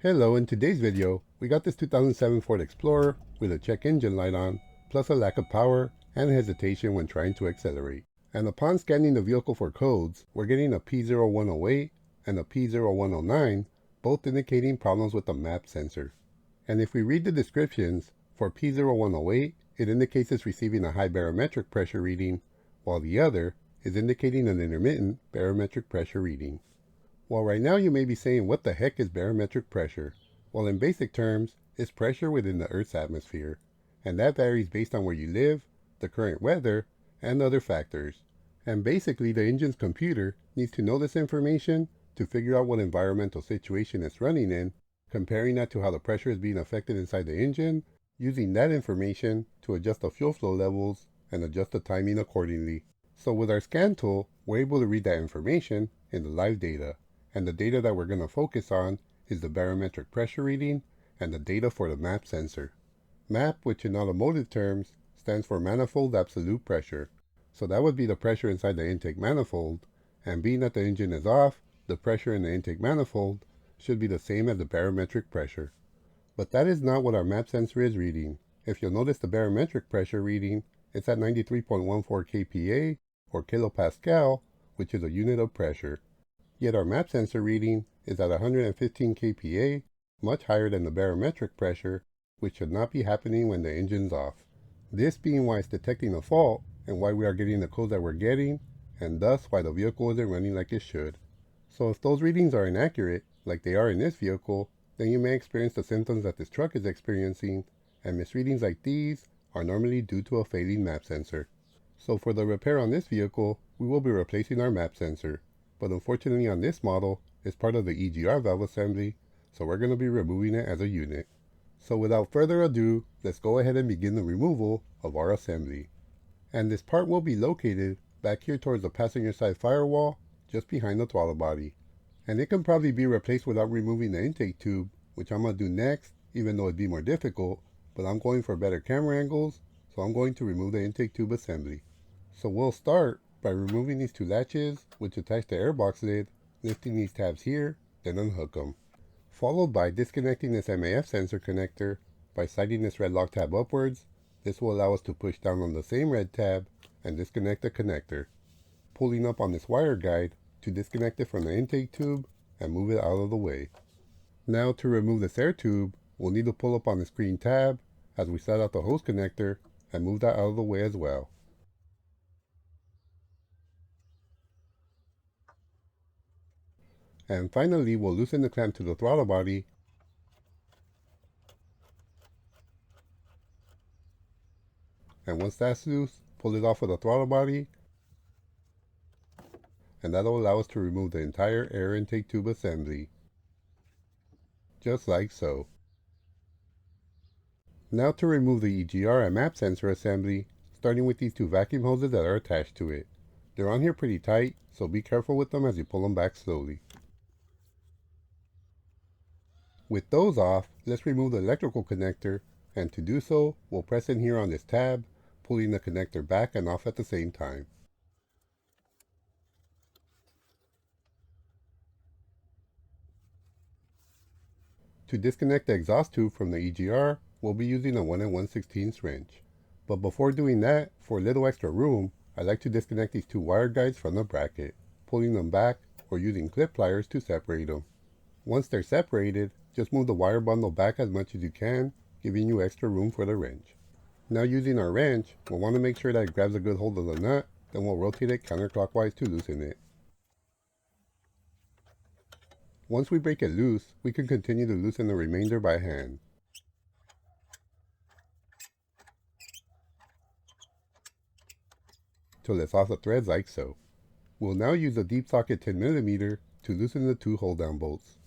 Hello, in today's video, we got this 2007 Ford Explorer with a check engine light on, plus a lack of power and hesitation when trying to accelerate. And upon scanning the vehicle for codes, we're getting a P0108 and a P0109, both indicating problems with the map sensor. And if we read the descriptions, for P0108, it indicates it's receiving a high barometric pressure reading, while the other is indicating an intermittent barometric pressure reading. Well, right now you may be saying, what the heck is barometric pressure? Well, in basic terms, it's pressure within the Earth's atmosphere, and that varies based on where you live, the current weather, and other factors. And basically, the engine's computer needs to know this information to figure out what environmental situation it's running in, comparing that to how the pressure is being affected inside the engine, using that information to adjust the fuel flow levels and adjust the timing accordingly. So with our scan tool, we're able to read that information in the live data. And the data that we're going to focus on is the barometric pressure reading and the data for the MAP sensor. MAP, which in automotive terms, stands for manifold absolute pressure. So that would be the pressure inside the intake manifold, and being that the engine is off, the pressure in the intake manifold should be the same as the barometric pressure. But that is not what our MAP sensor is reading. If you'll notice the barometric pressure reading, it's at 93.14 kPa, or kilopascal, which is a unit of pressure. Yet our map sensor reading is at 115 kPa, much higher than the barometric pressure, which should not be happening when the engine's off. This being why it's detecting a fault, and why we are getting the codes that we're getting, and thus why the vehicle isn't running like it should. So if those readings are inaccurate, like they are in this vehicle, then you may experience the symptoms that this truck is experiencing, and misreadings like these are normally due to a failing map sensor. So for the repair on this vehicle, we will be replacing our map sensor. But unfortunately on this model, it's part of the EGR valve assembly, so we're going to be removing it as a unit. So without further ado, let's go ahead and begin the removal of our assembly. And this part will be located back here towards the passenger side firewall, just behind the throttle body. And it can probably be replaced without removing the intake tube, which I'm going to do next, even though it'd be more difficult, but I'm going for better camera angles, so I'm going to remove the intake tube assembly. So we'll start by removing these two latches, which attach the airbox lid, lifting these tabs here, then unhook them. Followed by disconnecting this MAF sensor connector by sliding this red lock tab upwards. This will allow us to push down on the same red tab and disconnect the connector. Pulling up on this wire guide to disconnect it from the intake tube and move it out of the way. Now to remove this air tube, we'll need to pull up on this green tab as we slide out the hose connector and move that out of the way as well. And finally, we'll loosen the clamp to the throttle body and once that's loose, pull it off of the throttle body, and that'll allow us to remove the entire air intake tube assembly. Just like so. Now to remove the EGR and map sensor assembly, starting with these two vacuum hoses that are attached to it. They're on here pretty tight, so be careful with them as you pull them back slowly. With those off, let's remove the electrical connector, and to do so, we'll press in here on this tab, pulling the connector back and off at the same time. To disconnect the exhaust tube from the EGR, we'll be using a 1 1/16 wrench. But before doing that, for a little extra room, I like to disconnect these two wire guides from the bracket, pulling them back or using clip pliers to separate them. Once they're separated, just move the wire bundle back as much as you can, giving you extra room for the wrench. Now using our wrench, we'll want to make sure that it grabs a good hold of the nut, then we'll rotate it counterclockwise to loosen it. Once we break it loose, we can continue to loosen the remainder by hand. To let off the threads like so. We'll now use a deep socket 10mm to loosen the two hold down bolts.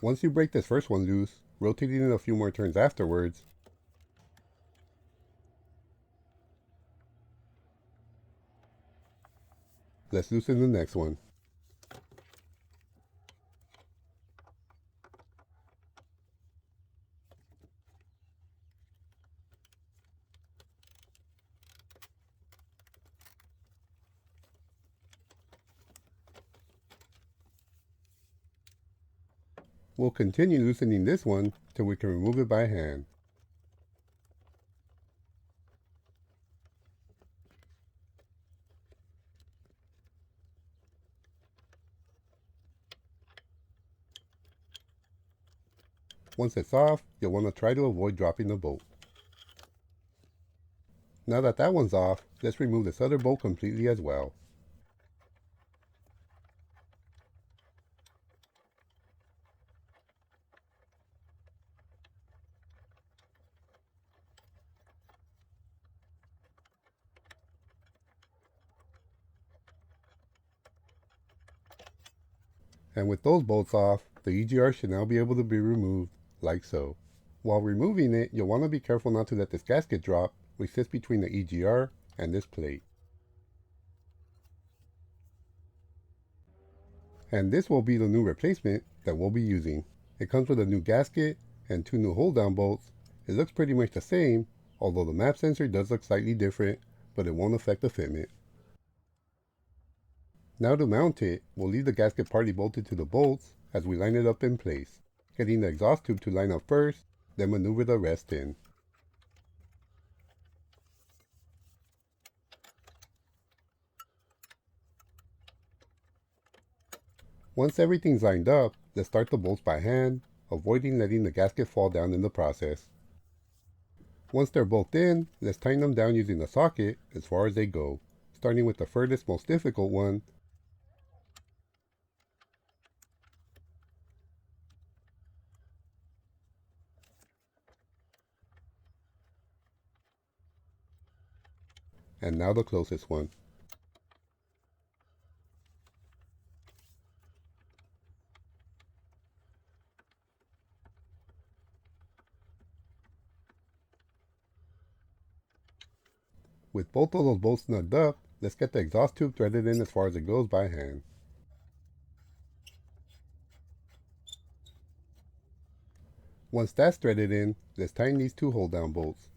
Once you break this first one loose, rotating it a few more turns afterwards, let's loosen the next one. We'll continue loosening this one till we can remove it by hand. Once it's off, you'll want to try to avoid dropping the bolt. Now that that one's off, let's remove this other bolt completely as well. And with those bolts off, the EGR should now be able to be removed, like so. While removing it, you'll want to be careful not to let this gasket drop, which sits between the EGR and this plate. And this will be the new replacement that we'll be using. It comes with a new gasket and 2 new hold down bolts. It looks pretty much the same, although the map sensor does look slightly different, but it won't affect the fitment. Now to mount it, we'll leave the gasket partly bolted to the bolts as we line it up in place, getting the exhaust tube to line up first, then maneuver the rest in. Once everything's lined up, let's start the bolts by hand, avoiding letting the gasket fall down in the process. Once they're both in, let's tighten them down using the socket as far as they go, starting with the furthest most difficult one, and now the closest one. With both of those bolts snugged up, let's get the exhaust tube threaded in as far as it goes by hand. Once that's threaded in, let's tighten these 2 hold down bolts.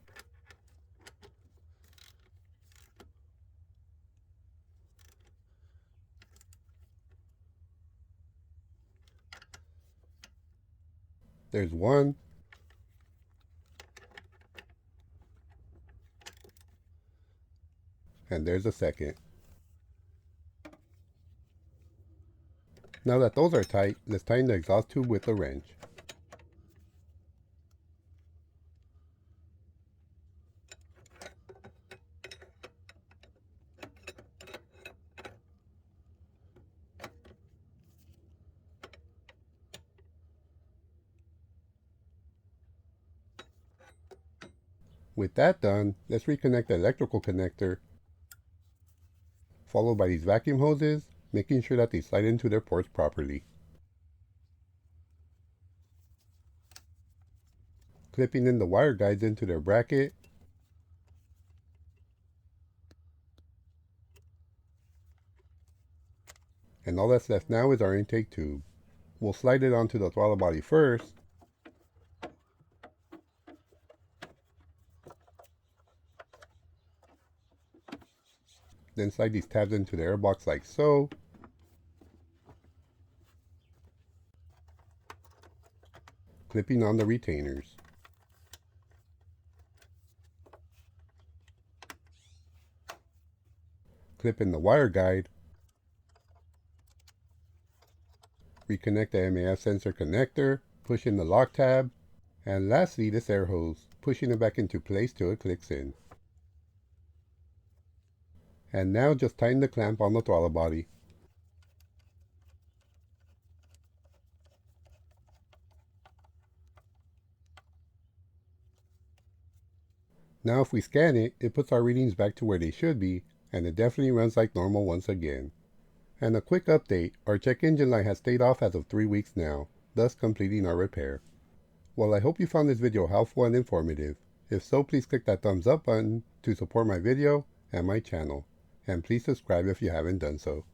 There's one, and there's a second. Now that those are tight, let's tighten the exhaust tube with a wrench. With that done, let's reconnect the electrical connector, followed by these vacuum hoses, making sure that they slide into their ports properly. Clipping in the wire guides into their bracket, and all that's left now is our intake tube. We'll slide it onto the throttle body first, then slide these tabs into the airbox like so, clipping on the retainers. Clip in the wire guide, reconnect the MAF sensor connector, push in the lock tab, and lastly this air hose, pushing it back into place till it clicks in. And now just tighten the clamp on the throttle body. Now if we scan it, it puts our readings back to where they should be, and it definitely runs like normal once again. And a quick update, our check engine light has stayed off as of 3 weeks now, thus completing our repair. Well, I hope you found this video helpful and informative. If so, please click that thumbs up button to support my video and my channel. And please subscribe if you haven't done so.